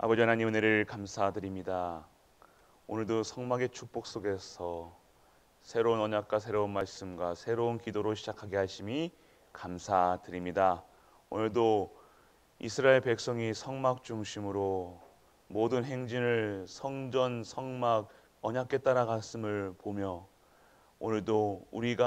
아버지 하나님 은혜를 감사드립니다. 오늘도 성막의 축복 속에서 새로운 언약과 새로운 말씀과 새로운 기도로 시작하게 하심이 감사드립니다. 오늘도 이스라엘 백성이 성막 중심으로 모든 행진을 성전, 성막, 언약궤 따라갔음을 보며 오늘도 우리의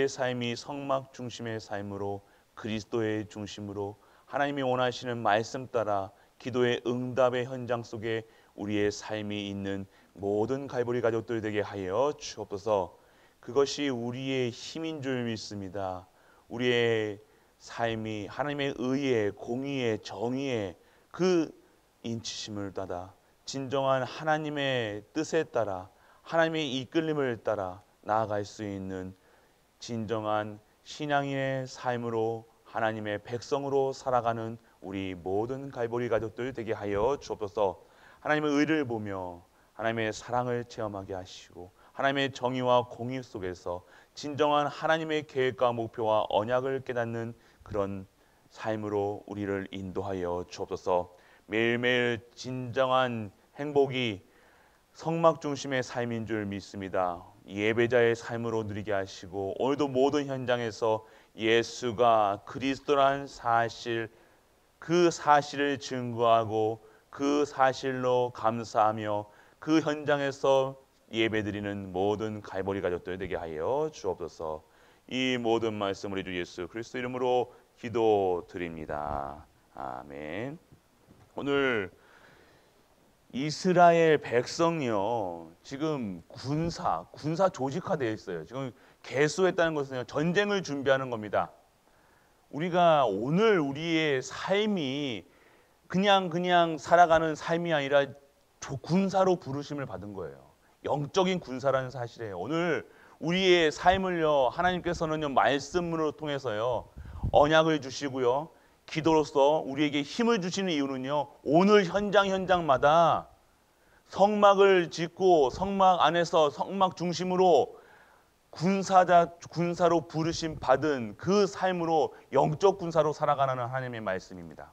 삶이 성막 중심의 삶으로 그리스도의 중심으로 하나님이 원하시는 말씀 따라 기도의 응답의 현장 속에 우리의 삶이 있는 모든 갈보리 가족들 되게 하여 주옵소서. 그것이 우리의 힘인 줄 믿습니다. 우리의 삶이 하나님의 의에, 공의에, 정의에 그 인치심을 따라 진정한 하나님의 뜻에 따라 하나님의 이끌림을 따라 나아갈 수 있는 진정한 신앙인의 삶으로 하나님의 백성으로 살아가는 우리 모든 갈보리 가족들 되게 하여 주옵소서. 하나님의 의를 보며 하나님의 사랑을 체험하게 하시고 하나님의 정의와 공의 속에서 진정한 하나님의 계획과 목표와 언약을 깨닫는 그런 삶으로 우리를 인도하여 주옵소서. 매일매일 진정한 행복이 성막 중심의 삶인 줄 믿습니다. 예배자의 삶으로 누리게 하시고 오늘도 모든 현장에서 예수가 그리스도란 사실, 그 사실을 증거하고 그 사실로 감사하며 그 현장에서 예배드리는 모든 갈보리 가족들 되게 하여 주옵소서. 이 모든 말씀 우리 주 예수 그리스도 이름으로 기도드립니다. 아멘. 오늘 이스라엘 백성이요, 지금 군사 조직화되어 있어요. 지금 개수했다는 것은 전쟁을 준비하는 겁니다. 우리가 오늘 우리의 삶이 그냥 살아가는 삶이 아니라 군사로 부르심을 받은 거예요. 영적인 군사라는 사실이에요. 오늘 우리의 삶을요, 하나님께서는요, 말씀으로 통해서요, 언약을 주시고요, 기도로서 우리에게 힘을 주시는 이유는요, 오늘 현장마다 성막을 짓고 성막 안에서 성막 중심으로 군사로 부르심 받은 그 삶으로 영적 군사로 살아가는 하나님의 말씀입니다.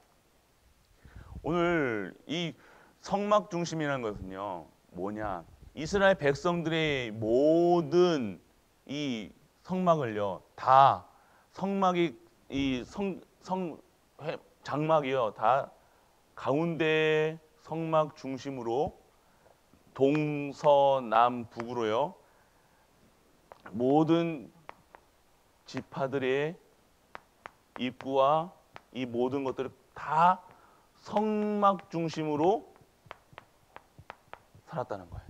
오늘 이 성막 중심이라는 것은요, 뭐냐? 이스라엘 백성들의 모든 이 성막을요, 다 성막이 장막이요, 다 가운데 성막 중심으로 동서남북으로요, 모든 지파들의 입구와 이 모든 것들을 다 성막 중심으로 살았다는 거예요.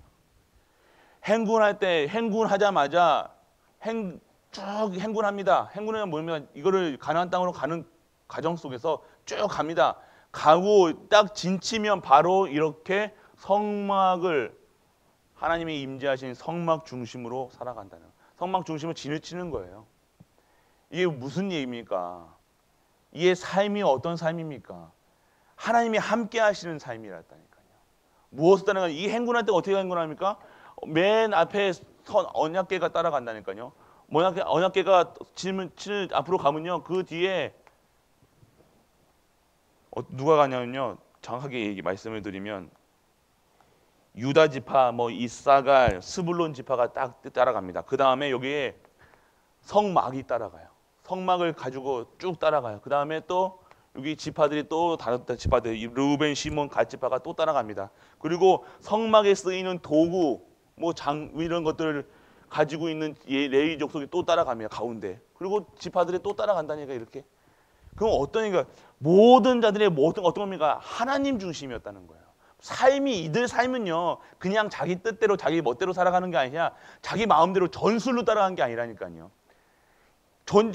행군할 때 행군하자마자 쭉 행군합니다. 행군은 뭡니까? 이거를 가나안 땅으로 가는 과정 속에서 쭉 갑니다. 가고 딱 진치면 바로 이렇게 성막을 하나님이 임재하신 성막 중심으로 살아간다는, 성막 중심으로 진을 치는 거예요. 이게 무슨 얘기입니까? 이의 삶이 어떤 삶입니까? 하나님이 함께 하시는 삶이라니까요. 무엇을 따라가냐? 이 행군할 때 어떻게 행군합니까? 맨 앞에 언약궤가 따라간다니까요. 언약궤가 앞으로 가면요, 그 뒤에 누가 가냐면요, 정확하게 말씀을 드리면 유다 지파, 이사갈, 스불론 지파가 딱 따라갑니다. 그 다음에 여기에 성막이 따라가요. 성막을 가지고 쭉 따라가요. 그 다음에 또 여기 지파들이 또 다른 지파들, 르우벤, 시몬, 갓 지파가 또 따라갑니다. 그리고 성막에 쓰이는 도구, 이런 것들을 가지고 있는 레위 족속이 또 따라갑니다. 가운데. 그리고 지파들이 또 따라간다니까 이렇게. 그럼 모든 자들의 어떤 겁니까? 하나님 중심이었다는 거예요. 이들 삶은요, 그냥 자기 뜻대로 자기 멋대로 살아가는 게 아니라 자기 마음대로 전술로 따라가는 게 아니라니까요.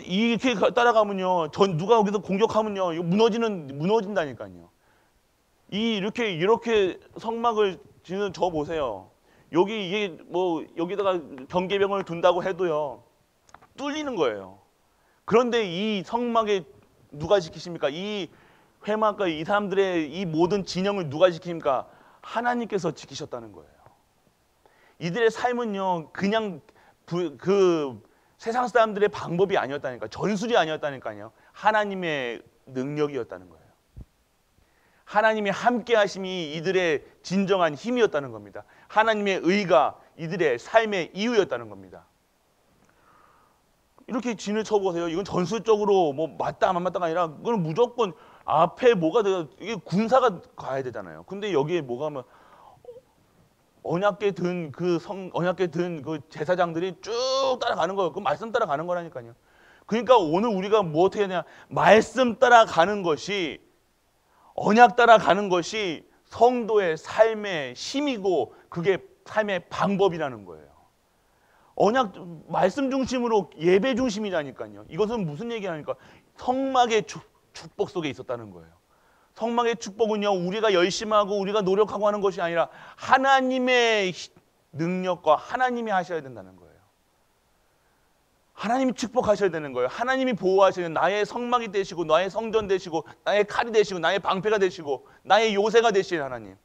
이렇게 따라가면요, 누가 여기서 공격하면요, 이거 무너진다니까요. 이렇게 성막을 지는 저 보세요. 여기다가 경계병을 둔다고 해도요, 뚫리는 거예요. 그런데 이 성막에 누가 지키십니까? 이 회막과 이 사람들의 이 모든 진영을 누가 지킵니까? 하나님께서 지키셨다는 거예요. 이들의 삶은요, 그냥 세상 사람들의 방법이 아니었다니까, 전술이 아니었다니까요. 하나님의 능력이었다는 거예요. 하나님의 함께 하심이 이들의 진정한 힘이었다는 겁니다. 하나님의 의가 이들의 삶의 이유였다는 겁니다. 이렇게 진을 쳐보세요. 이건 전술적으로 뭐 맞다 안 맞다가 아니라 그건 무조건 앞에 뭐가 돼요. 이게 군사가 가야 되잖아요. 근데 여기에 뭐가 하면 언약궤 든 그 제사장들이 쭉 따라가는 거예요. 그 말씀 따라가는 거라니까요. 그러니까 오늘 우리가 뭐 어떻게 하냐? 말씀 따라가는 것이, 언약 따라가는 것이 성도의 삶의 힘이고 그게 삶의 방법이라는 거예요. 언약, 말씀 중심으로 예배 중심이라니까요. 이것은 무슨 얘기하니까 성막의 축복 속에 있었다는 거예요. 성막의 축복은요, 우리가 열심히 하고 우리가 노력하고 하는 것이 아니라 하나님의 능력과 하나님이 하셔야 된다는 거예요. 하나님이 축복하셔야 되는 거예요. 하나님이 보호하시는, 나의 성막이 되시고 나의 성전 되시고 나의 칼이 되시고 나의 방패가 되시고 나의 요새가 되신 하나님.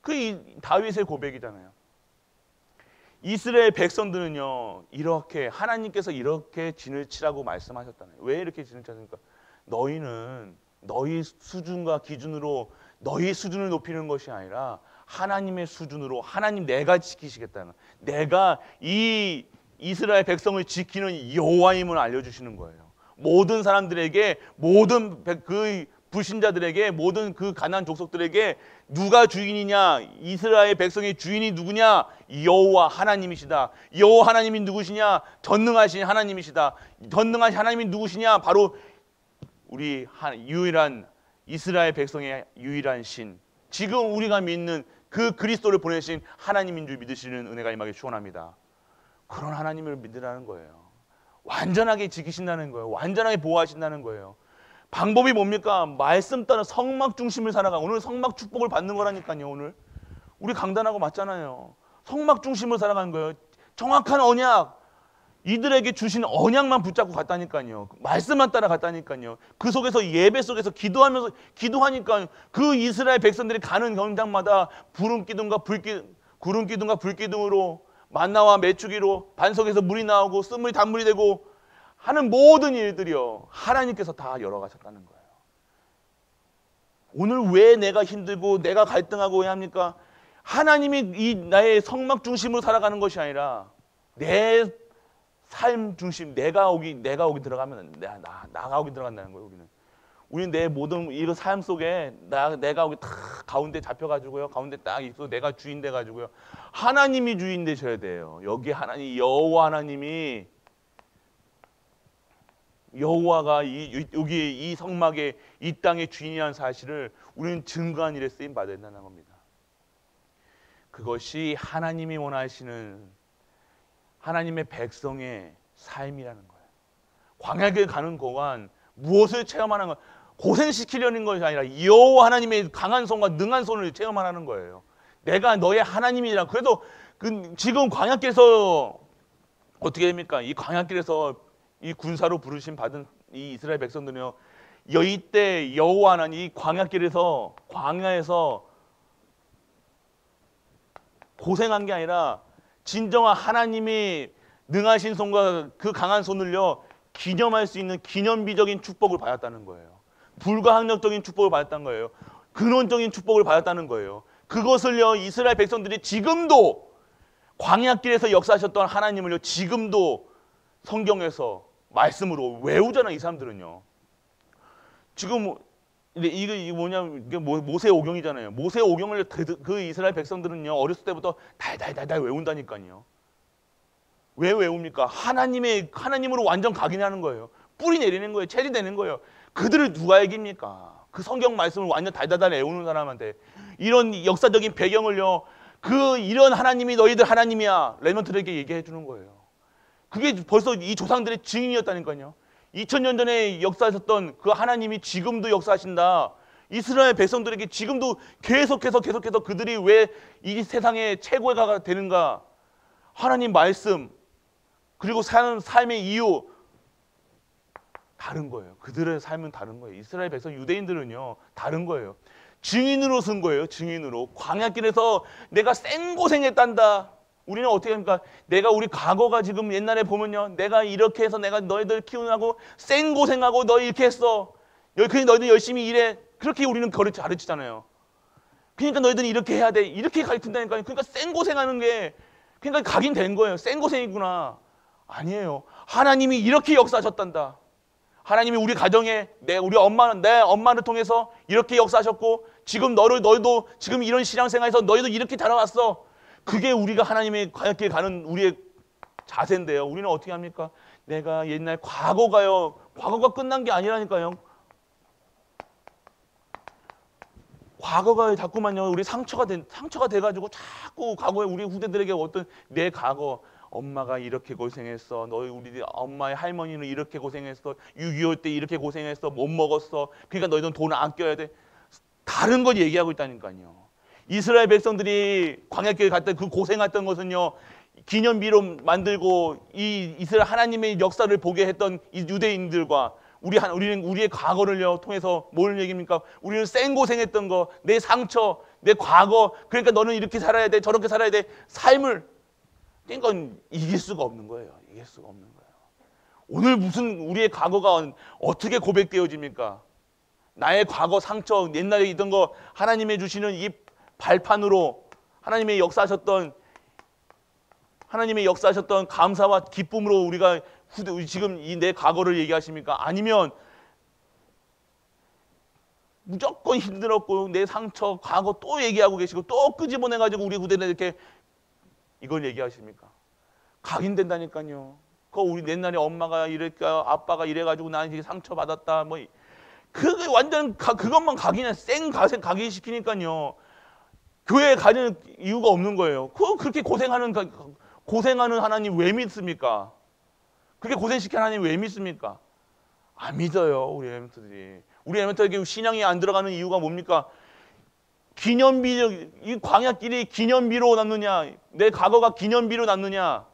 그게 다윗의 고백이잖아요. 이스라엘 백성들은요, 이렇게 하나님께서 이렇게 진을 치라고 말씀하셨잖아요. 왜 이렇게 진을 쳤습니까? 너희는 너희 수준과 기준으로 너희 수준을 높이는 것이 아니라 하나님의 수준으로, 하나님 내가 지키시겠다는, 내가 이 이스라엘 백성을 지키는 여호와임을 알려주시는 거예요. 모든 사람들에게, 모든 그 불신자들에게, 모든 그 가나안 족속들에게 누가 주인이냐, 이스라엘 백성의 주인이 누구냐? 여호와 하나님이시다. 여호와 하나님이 누구시냐? 전능하신 하나님이시다. 전능하신 하나님이 누구시냐? 바로 우리 유일한 이스라엘 백성의 유일한 신, 지금 우리가 믿는 그 그리스도를 보내신 하나님인 줄 믿으시는 은혜가 임하게 축원합니다. 그런 하나님을 믿으라는 거예요. 완전하게 지키신다는 거예요. 완전하게 보호하신다는 거예요. 방법이 뭡니까? 말씀 따라 성막 중심을 살아가. 오늘 성막 축복을 받는 거라니까요. 오늘 우리 강단하고 맞잖아요. 성막 중심을 살아가는 거예요. 정확한 언약, 이들에게 주신 언약만 붙잡고 갔다니까요. 말씀만 따라 갔다니까요. 그 속에서, 예배 속에서 기도하니까 그 이스라엘 백성들이 가는 현장마다 구름 기둥과 불기둥으로, 만나와 메추기로 반석에서 물이 나오고 쓴물이 단물이 되고 하는 모든 일들이요, 하나님께서 다 열어가셨다는 거예요. 오늘 왜 내가 힘들고 내가 갈등하고 해야 합니까? 하나님이 이 나의 성막 중심으로 살아가는 것이 아니라 내 삶 중심, 내가 오기 들어가면 나가 오기 들어간다는 거예요. 우리는 내 모든 이 삶 속에 내가 오기 딱 가운데 잡혀가지고요, 가운데 딱 있어 내가 주인 돼가지고요, 하나님이 주인 되셔야 돼요. 여기 하나님, 여호와 하나님이, 여호와가 여기 이 성막의 이 땅의 주인이라는 사실을 우리는 증거한 일에 쓰임 받아야 된다는 겁니다. 그것이 하나님이 원하시는 하나님의 백성의 삶이라는 거예요. 광야길 가는 동안 무엇을 체험하는 건, 고생시키려는 것이 아니라 여호와 하나님의 강한 손과 능한 손을 체험하는 거예요. 내가 너의 하나님이라. 그래도 지금 광야길에서 어떻게 됩니까? 이 광야길에서 이 군사로 부르심 받은 이 이스라엘 백성들은요, 이때 여호와 하나님, 이 광야에서 고생한 게 아니라 진정한 하나님이 능하신 손과 그 강한 손을요, 기념할 수 있는 기념비적인 축복을 받았다는 거예요. 불가항력적인 축복을 받았다는 거예요. 근원적인 축복을 받았다는 거예요. 그것을요, 이스라엘 백성들이 지금도 광야길에서 역사하셨던 하나님을요, 지금도 성경에서 말씀으로 외우잖아요. 이 사람들은요. 지금 이게 뭐냐면, 이게 모세 오경이잖아요. 모세 오경을 그 이스라엘 백성들은요, 어렸을 때부터 달달달달 외운다니까요. 왜 외웁니까? 하나님으로 완전 각인하는 거예요. 뿌리 내리는 거예요. 체리 되는 거예요. 그들을 누가 이깁니까? 그 성경 말씀을 완전 달달달 외우는 사람한테 이런 역사적인 배경을요, 이런 하나님이 너희들 하나님이야, 렘넌트들에게 얘기해 주는 거예요. 그게 벌써 이 조상들의 증인이었다니까요. 2000년 전에 역사하셨던 그 하나님이 지금도 역사하신다. 이스라엘 백성들에게 지금도 계속해서 그들이 왜 이 세상의 최고가 되는가? 하나님 말씀, 그리고 삶의 이유 다른 거예요. 그들의 삶은 다른 거예요. 이스라엘 백성, 유대인들은요, 다른 거예요. 증인으로 쓴 거예요. 증인으로. 광야길에서 내가 생고생했단다. 우리는 어떻게 합니까? 우리 과거가 지금 옛날에 보면요, 내가 이렇게 해서 내가 너희들 키우느라고 생고생하고 너희 이렇게 했어. 너희들 열심히 일해. 그렇게 우리는 가르치잖아요. 그러니까 너희들은 이렇게 해야 돼. 이렇게 가르친다니까요. 그러니까 생고생하는 게 그러니까 각인된 거예요. 생고생이구나. 아니에요. 하나님이 이렇게 역사하셨단다. 하나님이 우리 가정에 내 엄마를 통해서 이렇게 역사하셨고 지금 너희도 지금 이런 신앙생활에서 너희도 이렇게 자라왔어. 그게 우리가 하나님의 광야길 가는 우리의 자세인데요. 우리는 어떻게 합니까? 내가 옛날 과거가 끝난 게 아니라니까요. 과거가 자꾸만요 우리 상처가 돼가지고 자꾸 과거에 우리 후대들에게 어떤 내 과거 엄마가 이렇게 고생했어. 우리 엄마의 할머니는 이렇게 고생했어. 6.25 때 이렇게 고생했어. 못 먹었어. 그러니까 너희들은 돈 아껴야 돼. 다른 걸 얘기하고 있다니까요. 이스라엘 백성들이 광야길 갈 때 그 고생했던 것은요. 기념비로 만들고 이 이스라엘 하나님의 역사를 보게 했던 이 유대인들과 우리는 우리의 과거를요 통해서 뭘 얘기입니까? 우리는 생고생했던 거, 내 상처, 내 과거. 그러니까 너는 이렇게 살아야 돼, 저렇게 살아야 돼. 삶을 그러니까 이길 수가 없는 거예요. 이길 수가 없는 거예요. 오늘 무슨 우리의 과거가 어떻게 고백되어집니까? 나의 과거 상처, 옛날에 있던 거 하나님이 주시는 이 발판으로 하나님의 역사하셨던 감사와 기쁨으로 우리가 지금 이 내 과거를 얘기하십니까? 아니면 무조건 힘들었고 내 상처, 과거 또 얘기하고 계시고 또 끄집어내가지고 우리 후대는 이렇게 이걸 얘기하십니까? 각인된다니까요. 우리 옛날에 엄마가 이럴까 아빠가 이래가지고 나한테 상처받았다 뭐 그게 완전 그것만 각인해 각인시키니까요. 교회에 가는 이유가 없는 거예요. 그렇게 고생하는 하나님 왜 믿습니까? 그렇게 고생시킨 하나님 왜 믿습니까? 안 믿어요. 우리 엘리멘터들이. 우리 엘리멘터에게 신앙이 안 들어가는 이유가 뭡니까? 이 광야길이 기념비로 남느냐, 내 과거가 기념비로 남느냐,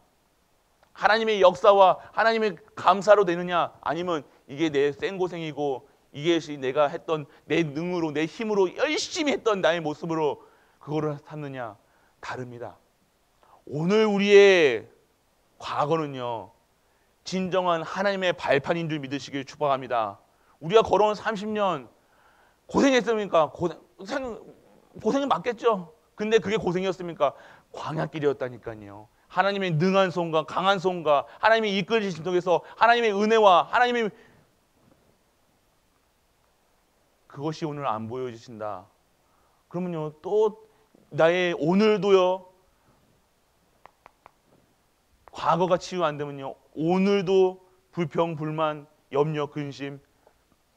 하나님의 역사와 하나님의 감사로 되느냐, 아니면 이게 내 생고생이고 이게 내가 했던 내 능으로 내 힘으로 열심히 했던 나의 모습으로 그거를 삼느냐 다릅니다. 오늘 우리의 과거는요 진정한 하나님의 발판인 줄 믿으시길 축복합니다. 우리가 걸어온 30년 고생했습니까? 고생이 맞겠죠. 근데 그게 고생이었습니까? 광야길이었다니까요. 하나님의 능한 손과 강한 손과 하나님의 이끌리심 속에서 하나님의 은혜와 하나님의 그것이 오늘 안 보여지신다. 그러면요 또 나의 오늘도요 과거가 치유 안 되면요 오늘도 불평, 불만, 염려, 근심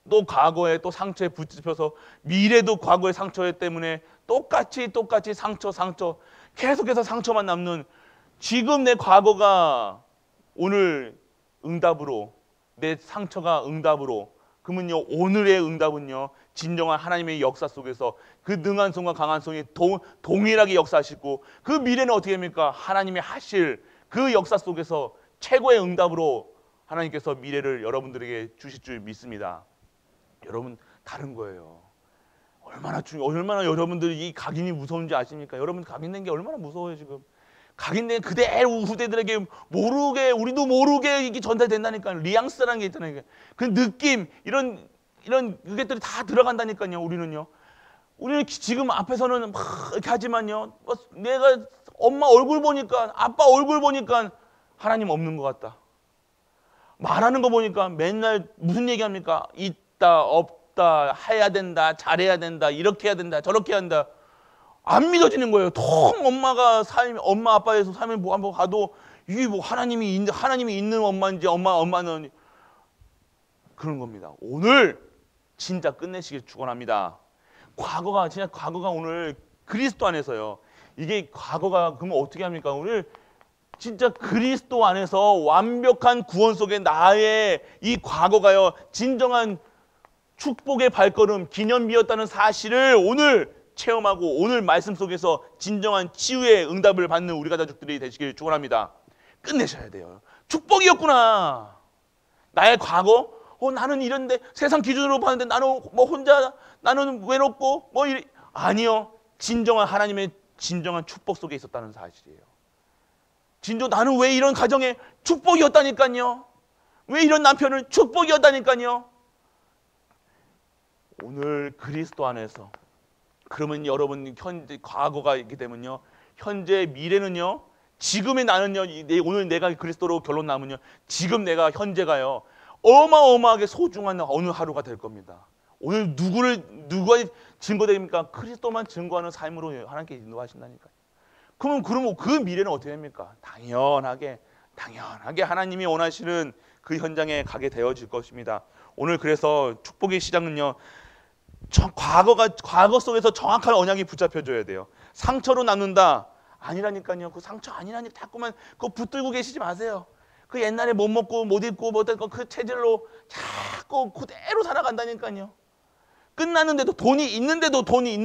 또 과거에 또 상처에 붙잡혀서 미래도 과거의 상처 때문에 똑같이 상처 계속해서 상처만 남는 지금 내 과거가 오늘 응답으로 내 상처가 응답으로 그러면요 오늘의 응답은요 진정한 하나님의 역사 속에서 그 능한 손과 강한 손이 동일하게 역사하시고 그 미래는 어떻게 합니까? 하나님이 하실 그 역사 속에서 최고의 응답으로 하나님께서 미래를 여러분들에게 주실 줄 믿습니다. 여러분 다른 거예요. 얼마나 여러분들이 이 각인이 무서운지 아십니까? 여러분 각인된 게 얼마나 무서워요 지금. 각인된 그대로 후대들에게 우리도 모르게 이게 전달된다니까요. 리앙스라는 게 있잖아요. 그 느낌 이런 그것들이 다 들어간다니까요. 우리는 지금 앞에서는 막 이렇게 하지만요. 내가 엄마 얼굴 보니까 아빠 얼굴 보니까 하나님 없는 것 같다. 말하는 거 보니까 맨날 무슨 얘기합니까? 있다 없다 해야 된다 잘해야 된다 이렇게 해야 된다 저렇게 해야 한다. 안 믿어지는 거예요. 엄마 아빠에서 삶을 한번 가도 이게 뭐 하나님이 있는 엄마인지 엄마는 그런 겁니다. 오늘 진짜 끝내시길 축원합니다. 과거가 오늘 그리스도 안에서요. 이게 과거가 그러면 어떻게 합니까? 오늘 진짜 그리스도 안에서 완벽한 구원 속에 나의 이 과거가요. 진정한 축복의 발걸음, 기념비였다는 사실을 오늘 체험하고 오늘 말씀 속에서 진정한 치유의 응답을 받는 우리 가족들이 되시길 축원합니다. 끝내셔야 돼요. 축복이었구나. 나의 과거, 나는 이런데 세상 기준으로 봤는데 나는 뭐 혼자 나는 외롭고 아니요. 진정한 하나님의 진정한 축복 속에 있었다는 사실이에요. 나는 왜 이런 가정에 축복이었다니까요. 왜 이런 남편은 축복이었다니까요. 오늘 그리스도 안에서, 그러면 여러분 현재 과거가 있게 되면요, 현재 미래는요, 지금의 나는요, 오늘 내가 그리스도로 결론 나면요, 지금 내가 현재가요 어마어마하게 소중한 어느 하루가 될 겁니다. 오늘 누가 증거됩니까? 그리스도만 증거하는 삶으로 하나님께 인도하신다니까요. 그러면 그 미래는 어떻게 됩니까? 당연하게 하나님이 원하시는 그 현장에 가게 되어질 것입니다. 오늘 그래서 축복의 시작은요, 과거 속에서 정확한 언약이 붙잡혀줘야 돼요. 상처로 남는다 아니라니까요. 그 상처 아니라니까 자꾸만 그거 붙들고 계시지 마세요. 그 옛날에 못 먹고 못 입고 못했던 그 체질로 자꾸 그대로 살아간다니까요. 끝났는데도 돈이 있는데도 돈이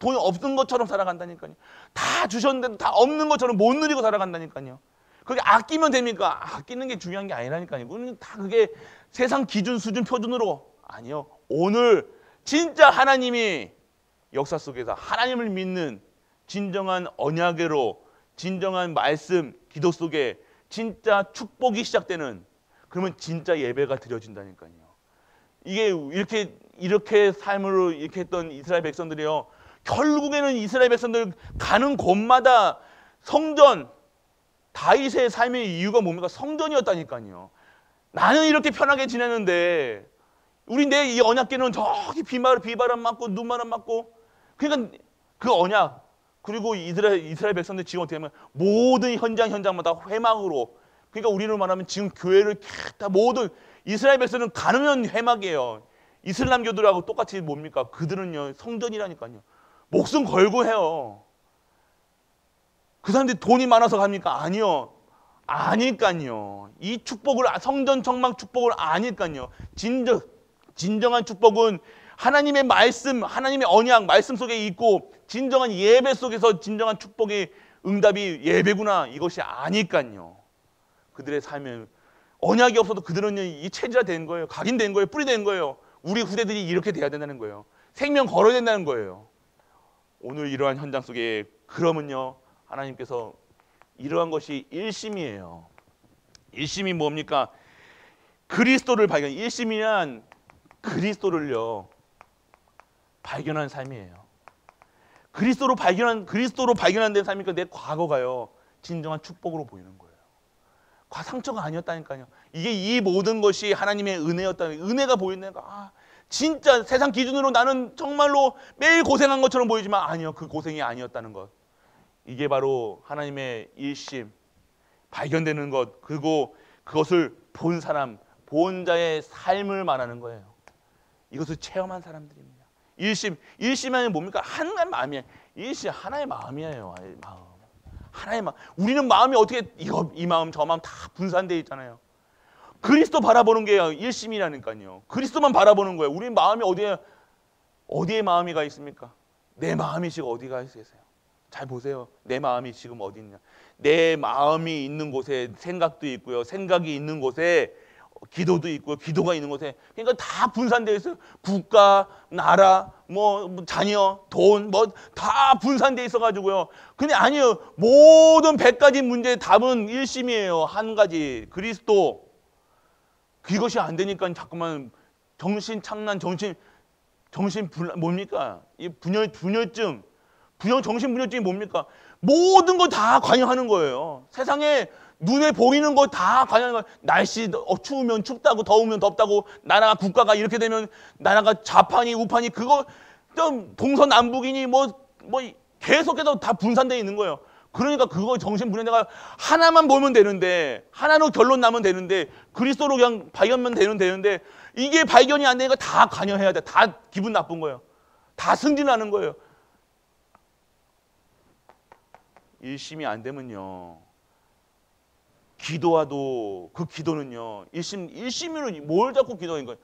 없는 것처럼 살아간다니까요. 다 주셨는데도 다 없는 것처럼 못 누리고 살아간다니까요. 그게 아끼면 됩니까? 아끼는 게 중요한 게 아니라니까요. 다 그게 세상 기준, 수준, 표준으로 아니요. 오늘 진짜 하나님이 역사 속에서 하나님을 믿는 진정한 언약으로, 진정한 말씀, 기도 속에 진짜 축복이 시작되는, 그러면 진짜 예배가 드려진다니까요. 이게 이렇게 삶으로 이렇게 했던 이스라엘 백성들이요, 결국에는 이스라엘 백성들 가는 곳마다 성전, 다윗의 삶의 이유가 뭡니까? 성전이었다니까요. 나는 이렇게 편하게 지내는데 내 이 언약궤는 저기 비바람 맞고 눈바람 맞고, 그러니까 그 언약, 그리고 이스라엘 백성들 지금 어떻게 하면 모든 현장마다 회막으로, 그러니까 우리로 말하면 지금 교회를 다 모든 이스라엘 백성은 가면 회막이에요. 이슬람교들하고 똑같이 뭡니까? 그들은요 성전이라니까요. 목숨 걸고 해요. 그 사람들이 돈이 많아서 갑니까? 아니요. 아니까요. 이 축복을, 성전 청막 축복을 아니까요. 진정한 축복은 하나님의 말씀, 하나님의 언약, 말씀 속에 있고, 진정한 예배 속에서 진정한 축복의 응답이 예배구나, 이것이 아니까요. 그들의 삶에 언약이 없어도 그들은 이 체질화된 거예요. 각인된 거예요. 뿌리된 거예요. 우리 후대들이 이렇게 돼야 된다는 거예요. 생명 걸어야 된다는 거예요. 오늘 이러한 현장 속에, 그러면요, 하나님께서 이러한 것이 일심이에요. 일심이 뭡니까? 그리스도를 발견. 일심이란 그리스도를요 발견한 삶이에요. 그리스도로 발견한 데 삶이니까 내 과거가요 진정한 축복으로 보이는 거예요. 상처가 아니었다니까요. 이 모든 것이 하나님의 은혜였다는, 은혜가 보인다니까. 진짜 세상 기준으로 나는 정말로 매일 고생한 것처럼 보이지만 아니요, 그 고생이 아니었다는 것. 이게 바로 하나님의 일심, 발견되는 것, 그리고 그것을 본 사람, 본 자의 삶을 말하는 거예요. 이것을 체험한 사람들입니다. 일심하면 뭡니까? 하나의 마음이에요. 일심, 하나의 마음이에요. 마음. 하나의 마음. 우리는 마음이 어떻게 이 마음 저 마음 다 분산되어 있잖아요. 그리스도 바라보는 게 일심이라니까요. 그리스도만 바라보는 거예요. 우리 마음이 어디에 마음이가 있습니까? 내 마음이 지금 어디가 있으세요? 잘 보세요. 내 마음이 지금 어디 있냐? 내 마음이 있는 곳에 생각도 있고요. 생각이 있는 곳에 기도도 있고요. 기도가 있는 곳에, 그러니까 다 분산되어 있어요. 국가, 나라, 자녀, 돈, 다 분산되어 있어가지고요. 근데 아니에요. 모든 100가지 문제의 답은 일심이에요. 한 가지, 그리스도. 그것이 안 되니까 자꾸만 뭡니까? 이 분열증. 정신분열증이 뭡니까? 모든 거 다 관여하는 거예요. 세상에 눈에 보이는 거 다 관여하는 거예요. 날씨, 추우면 춥다고, 더우면 덥다고, 나라가, 국가가 이렇게 되면 나라가 좌판이 우판이, 그거 동서남북이니 계속해서 다 분산되어 있는 거예요. 그러니까 그거 정신분열, 내가 하나만 보면 되는데, 하나로 결론 나면 되는데, 그리스도로 그냥 발견만 되는데, 이게 발견이 안 되니까 다 관여해야 돼. 다 기분 나쁜 거예요. 다 승진하는 거예요. 일심이 안 되면요, 기도와도 그 기도는요, 일심으로 뭘 자꾸 기도하는 거예요?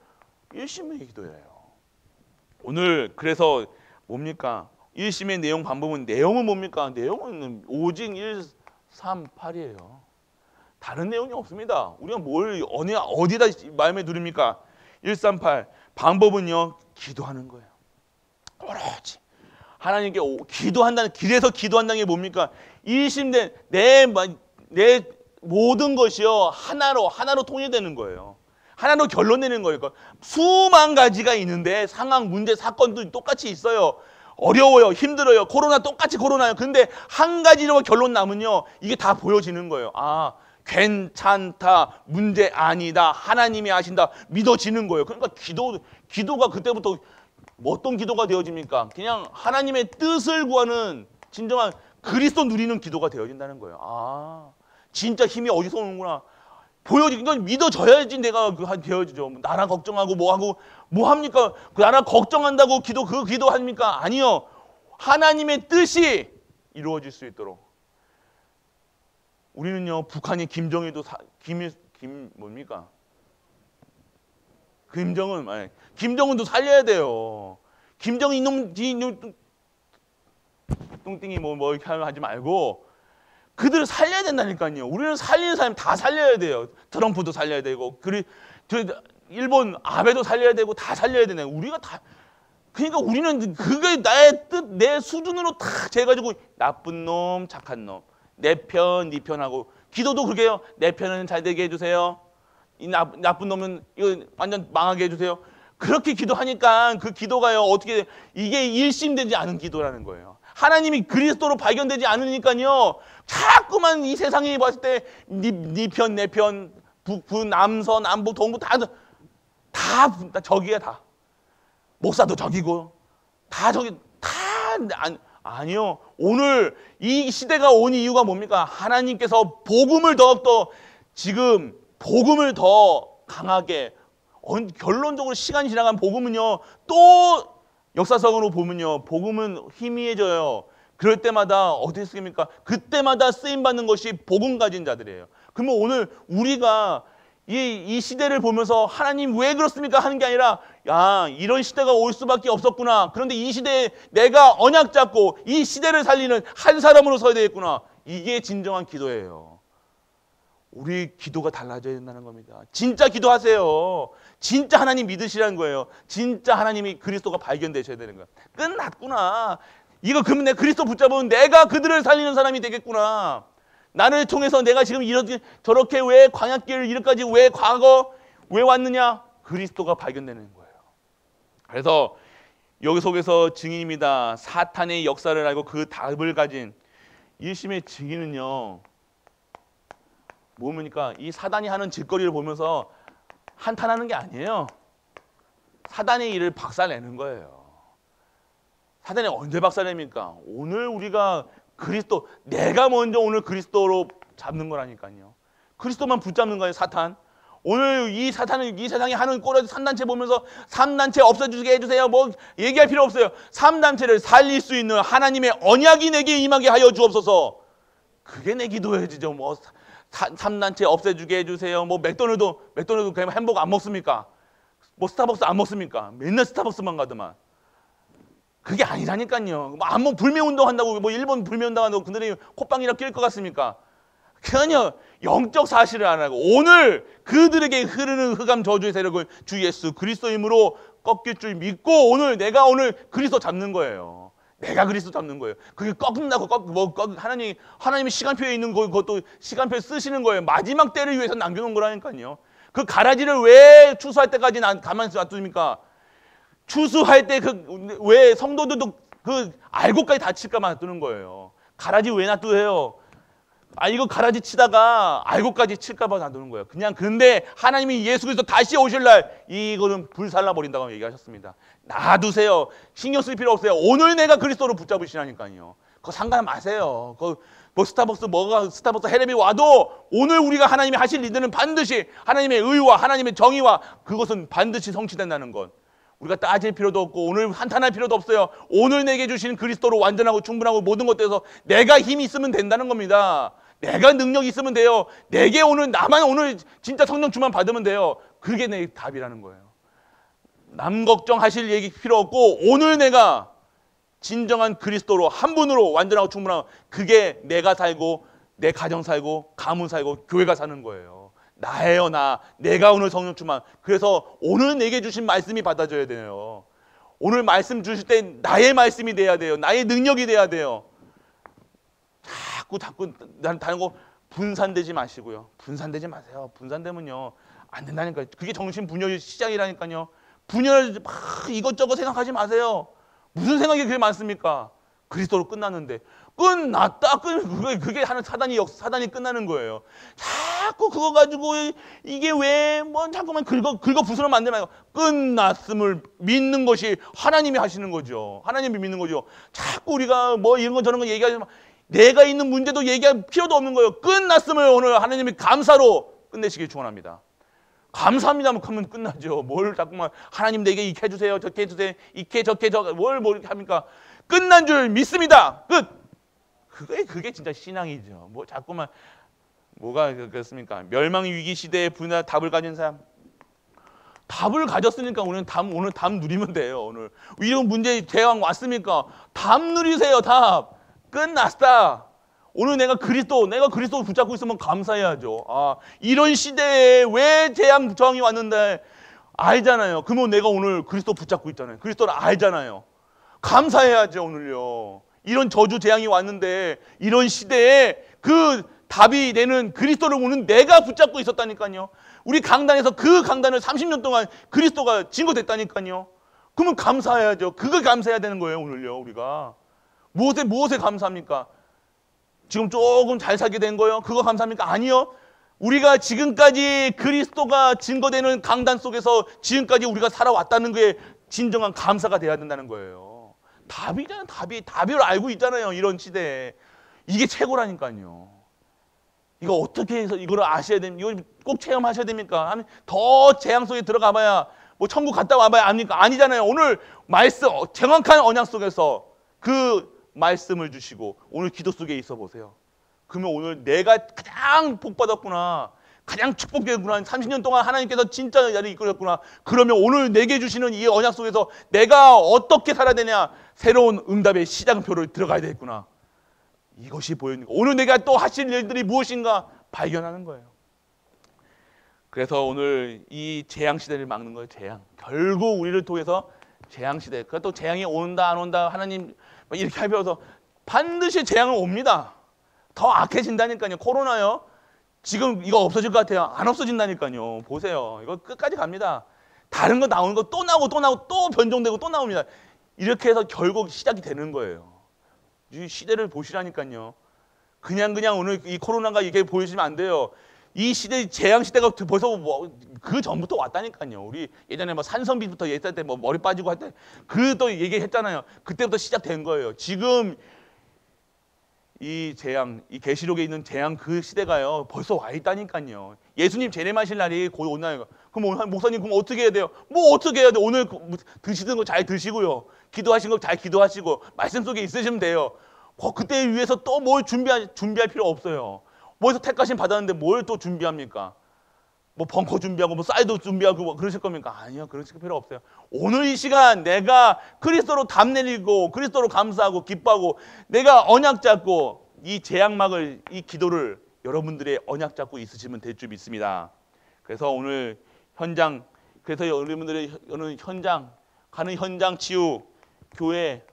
일심의 기도예요. 오늘 그래서 뭡니까? 일심의 내용 반복은, 내용은 뭡니까? 내용은 오직 1, 3, 8이에요. 다른 내용이 없습니다. 우리가 어디다 마음에 두릅니까? 1, 3, 8. 방법은요, 기도하는 거예요. 오로지 하나님께 기도한다는, 길에서 기도한다는 게 뭡니까? 일심된 내 모든 것이요 하나로 통일되는 거예요. 하나로 결론 내는 거예요. 수만 가지가 있는데 상황, 문제, 사건도 똑같이 있어요. 어려워요. 힘들어요. 코로나 똑같이 코로나요. 근데 한 가지로 결론 나면요. 이게 다 보여지는 거예요. 아, 괜찮다. 문제 아니다. 하나님이 하신다. 믿어지는 거예요. 그러니까 기도가 그때부터 어떤 기도가 되어집니까? 그냥 하나님의 뜻을 구하는 진정한 그리스도 누리는 기도가 되어진다는 거예요. 아, 진짜 힘이 어디서 오는구나. 이건 믿어져야지 내가 되어지죠. 나라 걱정하고 뭐 합니까? 그 나라 걱정한다고 그 기도합니까? 아니요. 하나님의 뜻이 이루어질 수 있도록. 우리는요, 북한이 김정은도 김정은도 살려야 돼요. 김정은 이놈 뚱띵이 뭐 이렇게 하지 말고 그들을 살려야 된다니까요. 우리는 살리는 사람 다 살려야 돼요. 트럼프도 살려야 되고, 일본 아베도 살려야 되고, 다 살려야 되네. 우리가 다. 그러니까 우리는 그게 나의 뜻, 내 수준으로 다 재가지고 나쁜 놈, 착한 놈, 내 편, 네 편하고. 기도도 그게요. 내 편은 잘 되게 해주세요. 이 나쁜 놈은 이거 완전 망하게 해주세요. 그렇게 기도하니까 그 기도가요, 어떻게 이게 일심되지 않은 기도라는 거예요. 하나님이 그리스도로 발견되지 않으니까요, 자꾸만 이 세상이 봤을 때 네 편, 내 편, 북부, 남서, 남북, 동부 다 적이야. 다 목사도 적이고 다 적이 아니요. 오늘 이 시대가 온 이유가 뭡니까? 하나님께서 복음을 더욱더 지금 복음을 더 강하게, 결론적으로 시간이 지나간 복음은요, 또 역사적으로 보면요, 복음은 희미해져요. 그럴 때마다 어떻게 쓰입니까? 그때마다 쓰임받는 것이 복음 가진 자들이에요. 그러면 오늘 우리가 이 시대를 보면서 하나님 왜 그렇습니까? 하는 게 아니라, 야, 이런 시대가 올 수밖에 없었구나. 그런데 이 시대에 내가 언약 잡고 이 시대를 살리는 한 사람으로 서야 되겠구나. 이게 진정한 기도예요. 우리 기도가 달라져야 된다는 겁니다. 진짜 기도하세요. 진짜 하나님 믿으시라는 거예요. 진짜 하나님이 그리스도가 발견되셔야 되는 거예요. 끝났구나. 이거 그러면 내가 그리스도 붙잡으면 내가 그들을 살리는 사람이 되겠구나. 나를 통해서 내가 지금 이렇게 저렇게 왜 광야길을 이렇게까지 왜 왔느냐? 그리스도가 발견되는 거예요. 그래서 여기 속에서 증인입니다. 사탄의 역사를 알고 그 답을 가진 일심의 증인은요, 뭡니까? 이 사단이 하는 짓거리를 보면서 한탄하는 게 아니에요. 사단의 일을 박살내는 거예요. 사단이 언제 박살냅니까? 오늘 우리가 내가 먼저 오늘 그리스도로 잡는 거라니까요. 그리스도만 붙잡는 거예요, 사탄. 오늘 이 세상에 하는 꼬라지 3단체 보면서 3단체 없애주게 해주세요. 뭐 얘기할 필요 없어요. 3단체를 살릴 수 있는 하나님의 언약이 내게 임하게 하여 주옵소서. 그게 내 기도해지죠. 뭐 3단체 없애주게 해주세요. 뭐 맥도날드 그냥 햄버거 안 먹습니까? 뭐 스타벅스 안 먹습니까? 맨날 스타벅스만 가더만. 그게 아니라니까요. 뭐 불매운동 한다고, 뭐 일본 불매운동 한다고 그들이 콧방이라 낄 것 같습니까? 전혀 영적 사실을 안 하고 오늘 그들에게 흐르는 흑암 저주의 세력을 주 예수 그리스도 힘으로 꺾일 줄 믿고 내가 오늘 그리스도 잡는 거예요. 내가 그리스도 잡는 거예요. 그게 꺾는다고 하나님이 시간표에 있는 그것도 시간표에 쓰시는 거예요. 마지막 때를 위해서 남겨놓은 거라니까요. 그 가라지를 왜 추수할 때까지 가만히 놔둡니까? 추수할 때 왜 성도들도 알고까지 다칠까 봐 놔두는 거예요. 가라지 왜 놔두세요? 이거 가라지 치다가 알고까지 칠까 봐 놔두는 거예요. 근데 하나님이 예수 그리스도 다시 오실 날 이거는 불살라 버린다고 얘기하셨습니다. 놔두세요. 신경 쓸 필요 없어요. 오늘 내가 그리스도를 붙잡으시라니까요. 그거 상관 마세요. 뭐 스타벅스 해레비 와도 오늘 우리가 하나님이 하실 일들은 반드시 하나님의 의와 하나님의 정의와 그것은 반드시 성취된다는 것. 우리가 따질 필요도 없고 오늘 한탄할 필요도 없어요. 오늘 내게 주신 그리스도로 완전하고 충분하고 모든 것들에서 내가 힘이 있으면 된다는 겁니다. 내가 능력이 있으면 돼요. 나만 오늘 진짜 성령 충만 받으면 돼요. 그게 내 답이라는 거예요. 남 걱정하실 얘기 필요 없고 오늘 내가 진정한 그리스도로 한 분으로 완전하고 충분하고 그게 내가 살고 내 가정 살고 가문 살고 교회가 사는 거예요. 나예요, 내가 오늘 성령 충만. 그래서 오늘 내게 주신 말씀이 받아져야 돼요. 오늘 말씀 주실 때 나의 말씀이 돼야 돼요. 나의 능력이 돼야 돼요. 자꾸 다른 거 분산되지 마시고요. 분산되지 마세요. 분산되면요 안 된다니까요. 그게 정신 분열의 시작이라니까요. 분열 막 이것저것 생각하지 마세요. 무슨 생각이 그렇게 많습니까? 그리스도로 끝났는데 끝났다. 그게 하는 사단이 끝나는 거예요. 자꾸 그거 가지고 이게 왜 뭐 자꾸만 긁어 부스럼 만들면 끝났음을 믿는 것이 하나님이 하시는 거죠. 하나님이 믿는 거죠. 자꾸 우리가 뭐 이런 거 저런 거 얘기하지 마. 내가 있는 문제도 얘기할 필요도 없는 거예요. 끝났음을 오늘 하나님이 감사로 끝내시길 축원합니다. 감사합니다 하면 끝나죠. 뭘 자꾸만 하나님 내게 이렇게 해주세요. 저렇게 해주세요. 이렇게 저렇게 뭘 합니까? 끝난 줄 믿습니다. 끝. 그게 진짜 신앙이죠. 뭐 자꾸만 뭐가 그렇습니까? 멸망 위기 시대에 분야 답을 가진 사람. 답을 가졌으니까 오늘 답 누리면 돼요. 오늘 이런 문제 대왕 왔습니까? 답 누리세요. 답. 끝났다. 오늘 내가 그리스도 붙잡고 있으면 감사해야죠. 아, 이런 시대에 왜 재앙 저항이 왔는데 알잖아요. 그러면 내가 오늘 그리스도 붙잡고 있잖아요. 그리스도를 알잖아요. 감사해야죠. 오늘요. 이런 저주 재앙이 왔는데 이런 시대에 그 답이 되는 그리스도를 오늘 내가 붙잡고 있었다니까요. 우리 강단에서 그 강단을 30년 동안 그리스도가 증거됐다니까요. 그러면 감사해야죠. 그걸 감사해야 되는 거예요. 오늘요. 우리가 무엇에 감사합니까? 지금 조금 잘 살게 된 거예요? 그거 감사합니까? 아니요. 우리가 지금까지 그리스도가 증거되는 강단 속에서 지금까지 우리가 살아왔다는 게 진정한 감사가 돼야 된다는 거예요. 답이잖아요. 답을 알고 있잖아요. 이런 시대에. 이게 최고라니까요. 이거 어떻게 해서 이걸 아셔야 됩니까? 이거 꼭 체험하셔야 됩니까? 더 재앙 속에 들어가 봐야 뭐 천국 갔다 와봐야 압니까? 아니잖아요. 오늘 말씀 정확한 언약 속에서 그 말씀을 주시고 오늘 기도 속에 있어 보세요. 그러면 오늘 내가 가장 복 받았구나. 가장 축복되었구나. 30년 동안 하나님께서 진짜 나를 이끌었구나. 그러면 오늘 내게 주시는 이 언약 속에서 내가 어떻게 살아야 되냐. 새로운 응답의 시장표를 들어가야 되겠구나. 이것이 보이는 거예요. 오늘 내가 또 하실 일들이 무엇인가 발견하는 거예요. 그래서 오늘 이 재앙 시대를 막는 거예요. 재앙. 결국 우리를 통해서 재앙 시대. 그또 재앙이 온다 안 온다 하나님 이렇게 하면서 반드시 재앙은 옵니다. 더 악해진다니까요. 코로나요. 지금 이거 없어질 것 같아요. 안 없어진다니까요. 보세요. 이거 끝까지 갑니다. 다른 거 나오는 거 또 나오고 또 변종되고 또 나옵니다. 이렇게 해서 결국 시작이 되는 거예요. 이 시대를 보시라니까요. 그냥 오늘 이 코로나가 이게 보여지면 안 돼요. 이 시대 재앙 시대가 벌써 그 전부터 왔다니까요. 우리 예전에 뭐 산성비부터 옛날 때 뭐 머리 빠지고 할 때 그 또 얘기했잖아요. 그때부터 시작된 거예요. 지금 이 재앙, 이 계시록에 있는 재앙 그 시대가요. 벌써 와 있다니까요. 예수님 재림하실 날이 곧 온다니까. 그럼 목사님 그럼 어떻게 해야 돼요? 뭐 어떻게 해야 돼? 오늘 드시는 거 잘 드시고요. 기도하신 거 잘 기도하시고 말씀 속에 있으시면 돼요. 그때 위해서 또 뭘 준비할 필요 없어요. 뭐해서 택하심 받았는데 뭘 또 준비합니까? 뭐 벙커 준비하고 뭐 사이드 준비하고 뭐 그러실 겁니까? 아니요. 그러실 필요 없어요. 오늘 이 시간 내가 그리스도로 답 내리고 그리스도로 감사하고 기뻐하고 내가 언약 잡고 이 재앙막을 이 기도를 여러분들의 언약 잡고 있으시면 될 줄 믿습니다. 그래서 오늘 그래서 여러분들의 오늘 가는 현장 치유 교회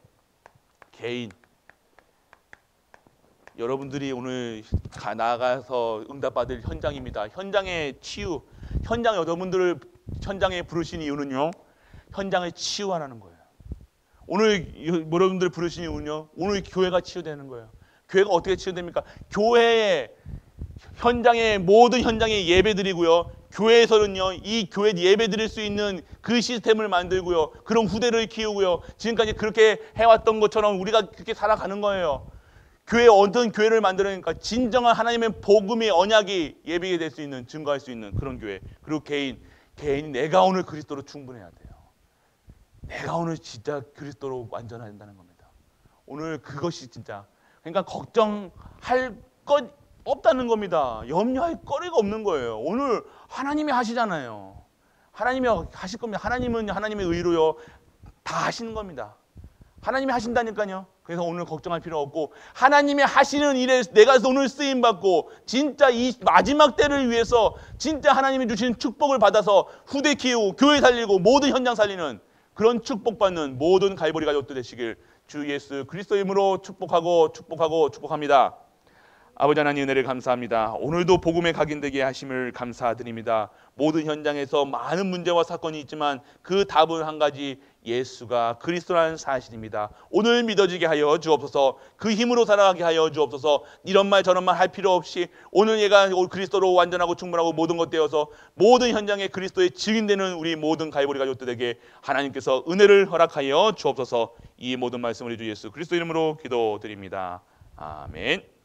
개인 여러분들이 오늘 나가서 응답받을 현장입니다. 현장의 치유, 여러분들을 현장에 부르신 이유는요. 현장을 치유하라는 거예요. 오늘 여러분들을 부르신 이유는요. 오늘 교회가 치유되는 거예요. 교회가 어떻게 치유됩니까? 모든 현장에 예배드리고요. 교회에서는요. 이 교회 예배드릴 수 있는 그 시스템을 만들고요. 그런 후대를 키우고요. 지금까지 그렇게 해왔던 것처럼 우리가 그렇게 살아가는 거예요. 어떤 교회를 만들으니까 진정한 하나님의 복음의 언약이 예비게 될 수 있는, 증거할 수 있는 그런 교회. 그리고 개인이 내가 오늘 그리스도로 충분해야 돼요. 내가 오늘 진짜 그리스도로 완전해야 된다는 겁니다. 오늘 그것이 진짜. 그러니까 걱정할 것 없다는 겁니다. 염려할 거리가 없는 거예요. 오늘 하나님이 하시잖아요. 하나님이 하실 겁니다. 하나님은 하나님의 의로요. 다 하시는 겁니다. 하나님이 하신다니까요. 그래서 오늘 걱정할 필요 없고 하나님이 하시는 일에 내가 오늘 쓰임받고 진짜 이 마지막 때를 위해서 진짜 하나님이 주시는 축복을 받아서 후대 키우고 교회 살리고 모든 현장 살리는 그런 축복받는 모든 갈보리 가족들 되시길 주 예수 그리스도의 이름으로 축복합니다. 아버지 하나님 은혜를 감사합니다. 오늘도 복음에 각인되게 하심을 감사드립니다. 모든 현장에서 많은 문제와 사건이 있지만 그 답은 한 가지, 예수가 그리스도라는 사실입니다. 오늘 믿어지게 하여 주옵소서. 그 힘으로 살아가게 하여 주옵소서. 이런 말 저런 말 할 필요 없이 오늘 얘가 그리스도로 완전하고 충분하고 모든 것 되어서 모든 현장에 그리스도의 증인되는 우리 모든 가이보리 가족들에게 하나님께서 은혜를 허락하여 주옵소서. 이 모든 말씀을 주 예수 그리스도 이름으로 기도드립니다. 아멘.